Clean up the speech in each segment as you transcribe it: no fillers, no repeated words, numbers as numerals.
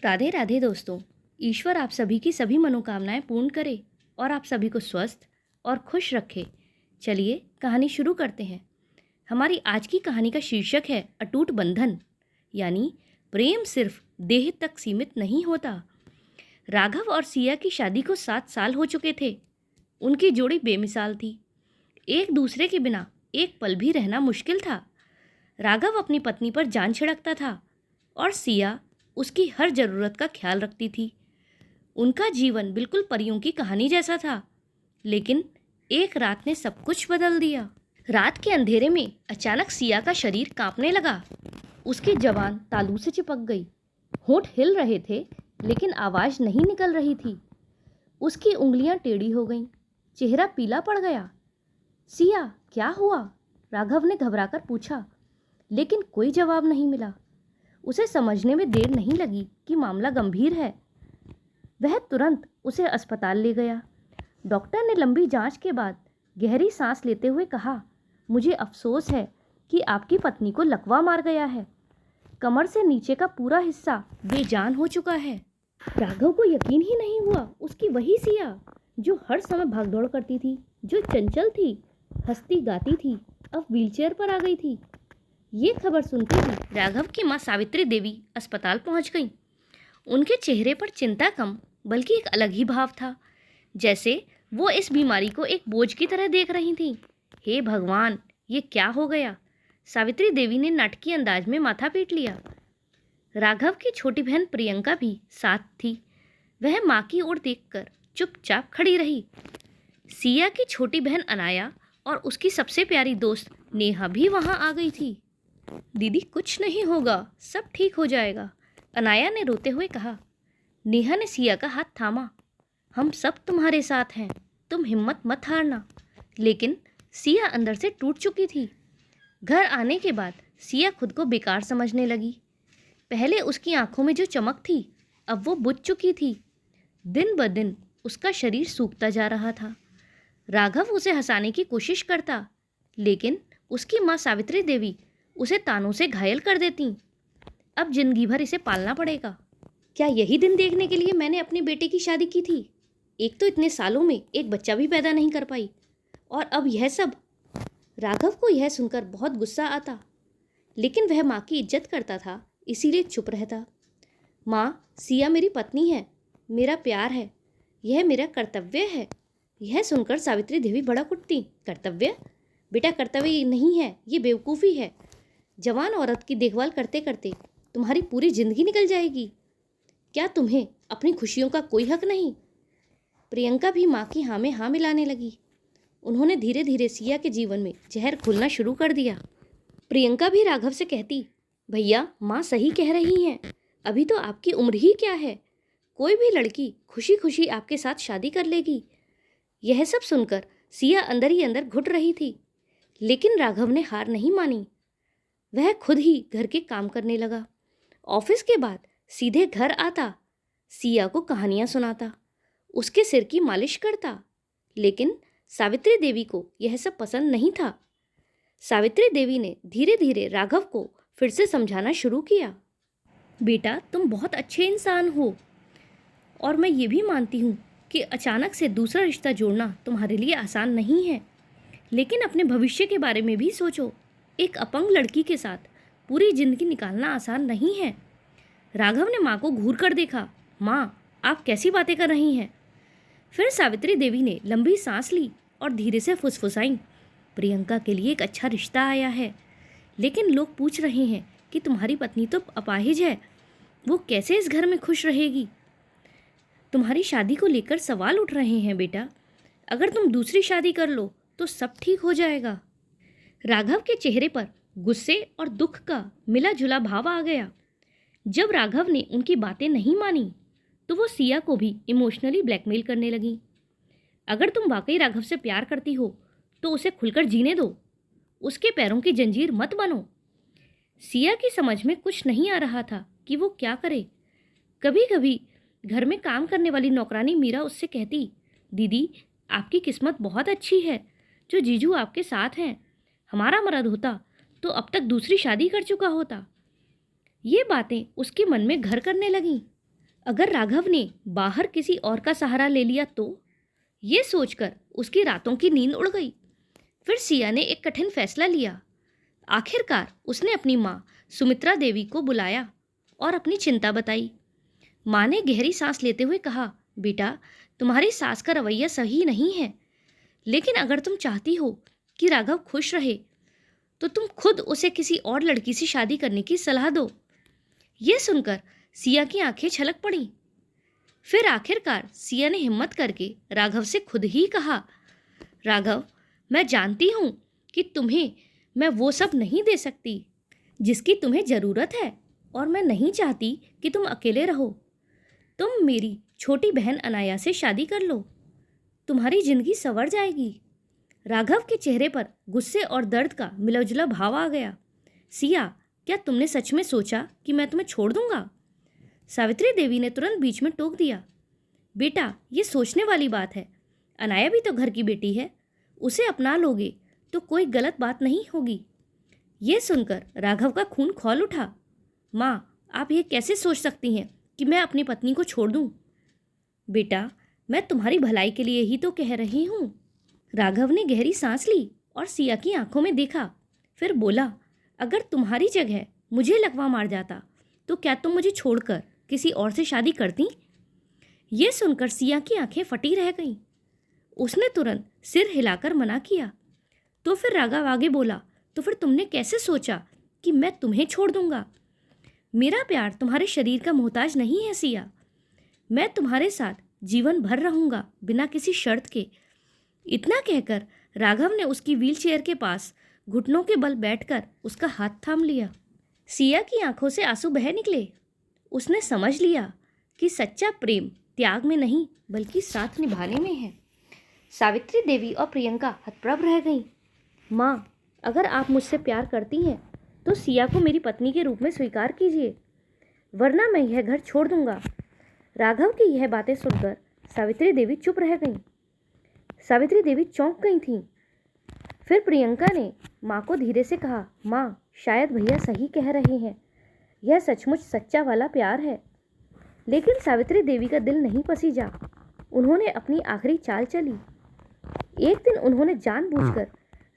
राधे राधे दोस्तों। ईश्वर आप सभी की सभी मनोकामनाएं पूर्ण करे और आप सभी को स्वस्थ और खुश रखे। चलिए कहानी शुरू करते हैं। हमारी आज की कहानी का शीर्षक है अटूट बंधन, यानी प्रेम सिर्फ देह तक सीमित नहीं होता। राघव और सिया की शादी को 7 साल हो चुके थे। उनकी जोड़ी बेमिसाल थी। एक दूसरे के बिना एक पल भी रहना मुश्किल था। राघव अपनी पत्नी पर जान छिड़कता था और सिया उसकी हर ज़रूरत का ख्याल रखती थी। उनका जीवन बिल्कुल परियों की कहानी जैसा था। लेकिन एक रात ने सब कुछ बदल दिया। रात के अंधेरे में अचानक सिया का शरीर कांपने लगा। उसकी जबान तालू से चिपक गई। होंठ हिल रहे थे लेकिन आवाज़ नहीं निकल रही थी। उसकी उंगलियां टेढ़ी हो गईं। चेहरा पीला पड़ गया। सिया, क्या हुआ? राघव ने घबराकर पूछा, लेकिन कोई जवाब नहीं मिला। उसे समझने में देर नहीं लगी कि मामला गंभीर है। वह तुरंत उसे अस्पताल ले गया। डॉक्टर ने लंबी जांच के बाद गहरी सांस लेते हुए कहा, मुझे अफसोस है कि आपकी पत्नी को लकवा मार गया है। कमर से नीचे का पूरा हिस्सा बेजान हो चुका है। राघव को यकीन ही नहीं हुआ। उसकी वही सिया जो हर समय भागदौड़ करती थी, जो चंचल थी, हंसती गाती थी, अब व्हीलचेयर पर आ गई थी। ये खबर सुनते ही राघव की माँ सावित्री देवी अस्पताल पहुंच गईं। उनके चेहरे पर चिंता कम बल्कि एक अलग ही भाव था, जैसे वो इस बीमारी को एक बोझ की तरह देख रही थीं। हे भगवान, ये क्या हो गया? सावित्री देवी ने नाटकीय अंदाज में माथा पीट लिया। राघव की छोटी बहन प्रियंका भी साथ थी। वह माँ की ओर देखकर चुपचाप खड़ी रही। सिया की छोटी बहन अनाया और उसकी सबसे प्यारी दोस्त नेहा भी वहाँ आ गई थी। दीदी, कुछ नहीं होगा, सब ठीक हो जाएगा, अनाया ने रोते हुए कहा। नेहा ने सिया का हाथ थामा। हम सब तुम्हारे साथ हैं, तुम हिम्मत मत हारना। लेकिन सिया अंदर से टूट चुकी थी। घर आने के बाद सिया खुद को बेकार समझने लगी। पहले उसकी आंखों में जो चमक थी, अब वो बुझ चुकी थी। दिन ब दिन उसका शरीर सूखता जा रहा था। राघव उसे हंसाने की कोशिश करता, लेकिन उसकी माँ सावित्री देवी उसे तानों से घायल कर देती। अब जिंदगी भर इसे पालना पड़ेगा। क्या यही दिन देखने के लिए मैंने अपने बेटे की शादी की थी? एक तो इतने सालों में एक बच्चा भी पैदा नहीं कर पाई, और अब यह सब। राघव को यह सुनकर बहुत गुस्सा आता, लेकिन वह माँ की इज्जत करता था, इसीलिए चुप रहता। माँ, सिया मेरी पत्नी है, मेरा प्यार है, यह मेरा कर्तव्य है। यह सुनकर सावित्री देवी भड़क उठती। कर्तव्य? बेटा, कर्तव्य नहीं है, ये बेवकूफ़ी है। जवान औरत की देखभाल करते करते तुम्हारी पूरी जिंदगी निकल जाएगी। क्या तुम्हें अपनी खुशियों का कोई हक नहीं? प्रियंका भी माँ की हाँ में हाँ मिलाने लगी। उन्होंने धीरे धीरे सिया के जीवन में जहर घुलना शुरू कर दिया। प्रियंका भी राघव से कहती, भैया, माँ सही कह रही हैं, अभी तो आपकी उम्र ही क्या है, कोई भी लड़की खुशी खुशी आपके साथ शादी कर लेगी। यह सब सुनकर सिया अंदर ही अंदर घुट रही थी, लेकिन राघव ने हार नहीं मानी। वह खुद ही घर के काम करने लगा। ऑफिस के बाद सीधे घर आता, सिया को कहानियां सुनाता, उसके सिर की मालिश करता। लेकिन सावित्री देवी को यह सब पसंद नहीं था। सावित्री देवी ने धीरे धीरे राघव को फिर से समझाना शुरू किया। बेटा, तुम बहुत अच्छे इंसान हो, और मैं ये भी मानती हूँ कि अचानक से दूसरा रिश्ता जोड़ना तुम्हारे लिए आसान नहीं है, लेकिन अपने भविष्य के बारे में भी सोचो। एक अपंग लड़की के साथ पूरी जिंदगी निकालना आसान नहीं है। राघव ने माँ को घूर कर देखा। माँ, आप कैसी बातें कर रही हैं? फिर सावित्री देवी ने लंबी सांस ली और धीरे से फुसफुसाई। प्रियंका के लिए एक अच्छा रिश्ता आया है, लेकिन लोग पूछ रहे हैं कि तुम्हारी पत्नी तो अपाहिज है, वो कैसे इस घर में खुश रहेगी? तुम्हारी शादी को लेकर सवाल उठ रहे हैं बेटा। अगर तुम दूसरी शादी कर लो तो सब ठीक हो जाएगा। राघव के चेहरे पर गुस्से और दुख का मिला जुला भाव आ गया। जब राघव ने उनकी बातें नहीं मानी तो वो सिया को भी इमोशनली ब्लैकमेल करने लगी। अगर तुम वाकई राघव से प्यार करती हो तो उसे खुलकर जीने दो, उसके पैरों की जंजीर मत बनो। सिया की समझ में कुछ नहीं आ रहा था कि वो क्या करे। कभी कभी घर में काम करने वाली नौकरानी मीरा उससे कहती, दीदी, आपकी किस्मत बहुत अच्छी है जो जीजू आपके साथ हैं, हमारा मर्द होता तो अब तक दूसरी शादी कर चुका होता। ये बातें उसके मन में घर करने लगीं। अगर राघव ने बाहर किसी और का सहारा ले लिया तो? ये सोचकर उसकी रातों की नींद उड़ गई। फिर सिया ने एक कठिन फैसला लिया। आखिरकार उसने अपनी माँ सुमित्रा देवी को बुलाया और अपनी चिंता बताई। माँ ने गहरी सांस लेते हुए कहा, बेटा, तुम्हारी सास का रवैया सही नहीं है, लेकिन अगर तुम चाहती हो कि राघव खुश रहे तो तुम खुद उसे किसी और लड़की से शादी करने की सलाह दो। ये सुनकर सिया की आंखें छलक पड़ी। फिर आखिरकार सिया ने हिम्मत करके राघव से खुद ही कहा, राघव, मैं जानती हूँ कि तुम्हें मैं वो सब नहीं दे सकती जिसकी तुम्हें ज़रूरत है, और मैं नहीं चाहती कि तुम अकेले रहो। तुम मेरी छोटी बहन अनाया से शादी कर लो, तुम्हारी जिंदगी संवर जाएगी। राघव के चेहरे पर गुस्से और दर्द का मिलाजुला भाव आ गया। सिया, क्या तुमने सच में सोचा कि मैं तुम्हें छोड़ दूंगा? सावित्री देवी ने तुरंत बीच में टोक दिया। बेटा, ये सोचने वाली बात है। अनाया भी तो घर की बेटी है, उसे अपना लोगे तो कोई गलत बात नहीं होगी। ये सुनकर राघव का खून खौल उठा। माँ, आप ये कैसे सोच सकती हैं कि मैं अपनी पत्नी को छोड़ दूं? बेटा, मैं तुम्हारी भलाई के लिए ही तो कह रही हूँ। राघव ने गहरी सांस ली और सिया की आंखों में देखा। फिर बोला, अगर तुम्हारी जगह मुझे लकवा मार जाता तो क्या तुम मुझे छोड़कर किसी और से शादी करती? ये सुनकर सिया की आंखें फटी रह गईं। उसने तुरंत सिर हिलाकर मना किया। तो फिर राघव आगे बोला, तो फिर तुमने कैसे सोचा कि मैं तुम्हें छोड़ दूंगा? मेरा प्यार तुम्हारे शरीर का मोहताज नहीं है सिया। मैं तुम्हारे साथ जीवन भर रहूंगा बिना किसी शर्त के। इतना कहकर राघव ने उसकी व्हीलचेयर के पास घुटनों के बल बैठकर उसका हाथ थाम लिया। सिया की आंखों से आंसू बह निकले। उसने समझ लिया कि सच्चा प्रेम त्याग में नहीं बल्कि साथ निभाने में है। सावित्री देवी और प्रियंका हतप्रभ रह गईं। माँ, अगर आप मुझसे प्यार करती हैं तो सिया को मेरी पत्नी के रूप में स्वीकार कीजिए, वरना मैं यह घर छोड़ दूंगा। राघव की यह बातें सुनकर सावित्री देवी चुप रह गईं। सावित्री देवी चौंक गई थीं। फिर प्रियंका ने माँ को धीरे से कहा, माँ, शायद भैया सही कह रहे हैं, यह सचमुच सच्चा वाला प्यार है। लेकिन सावित्री देवी का दिल नहीं पसीजा। उन्होंने अपनी आखिरी चाल चली। एक दिन उन्होंने जानबूझकर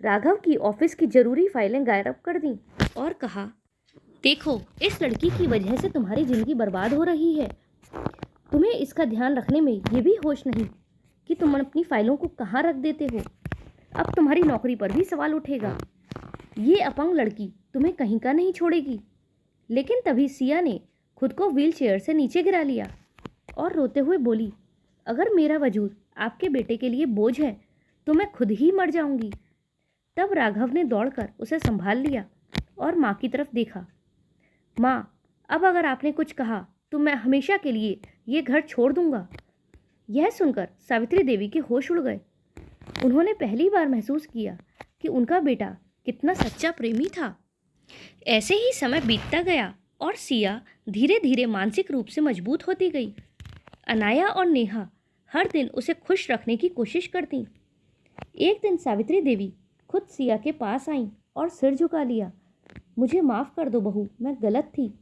राघव की ऑफिस की जरूरी फाइलें गायब कर दी और कहा, देखो, इस लड़की की वजह से तुम्हारी जिंदगी बर्बाद हो रही है। तुम्हें इसका ध्यान रखने में ये भी होश नहीं कि तुम अपनी फाइलों को कहाँ रख देते हो। अब तुम्हारी नौकरी पर भी सवाल उठेगा। ये अपंग लड़की तुम्हें कहीं का नहीं छोड़ेगी। लेकिन तभी सिया ने खुद को व्हीलचेयर से नीचे गिरा लिया और रोते हुए बोली, अगर मेरा वजूद आपके बेटे के लिए बोझ है तो मैं खुद ही मर जाऊंगी। तब राघव ने दौड़कर उसे संभाल लिया और माँ की तरफ देखा। माँ, अब अगर आपने कुछ कहा तो मैं हमेशा के लिए ये घर छोड़ दूंगा। यह सुनकर सावित्री देवी के होश उड़ गए। उन्होंने पहली बार महसूस किया कि उनका बेटा कितना सच्चा प्रेमी था। ऐसे ही समय बीतता गया और सिया धीरे धीरे मानसिक रूप से मजबूत होती गई। अनाया और नेहा हर दिन उसे खुश रखने की कोशिश करती। एक दिन सावित्री देवी खुद सिया के पास आईं और सिर झुका लिया। मुझे माफ़ कर दो बहू, मैं गलत थी।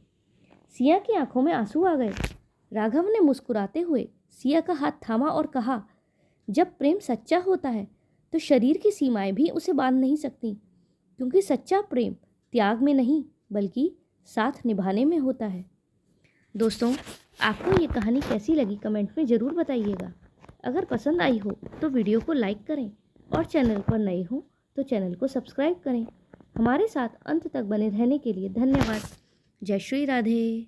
सिया की आंखों में आंसू आ गए। राघव ने मुस्कुराते हुए सिया का हाथ थामा और कहा, जब प्रेम सच्चा होता है तो शरीर की सीमाएं भी उसे बांध नहीं सकती, क्योंकि सच्चा प्रेम त्याग में नहीं बल्कि साथ निभाने में होता है। दोस्तों, आपको ये कहानी कैसी लगी कमेंट में ज़रूर बताइएगा। अगर पसंद आई हो तो वीडियो को लाइक करें और चैनल पर नए हो तो चैनल को सब्सक्राइब करें। हमारे साथ अंत तक बने रहने के लिए धन्यवाद। जय श्री राधे।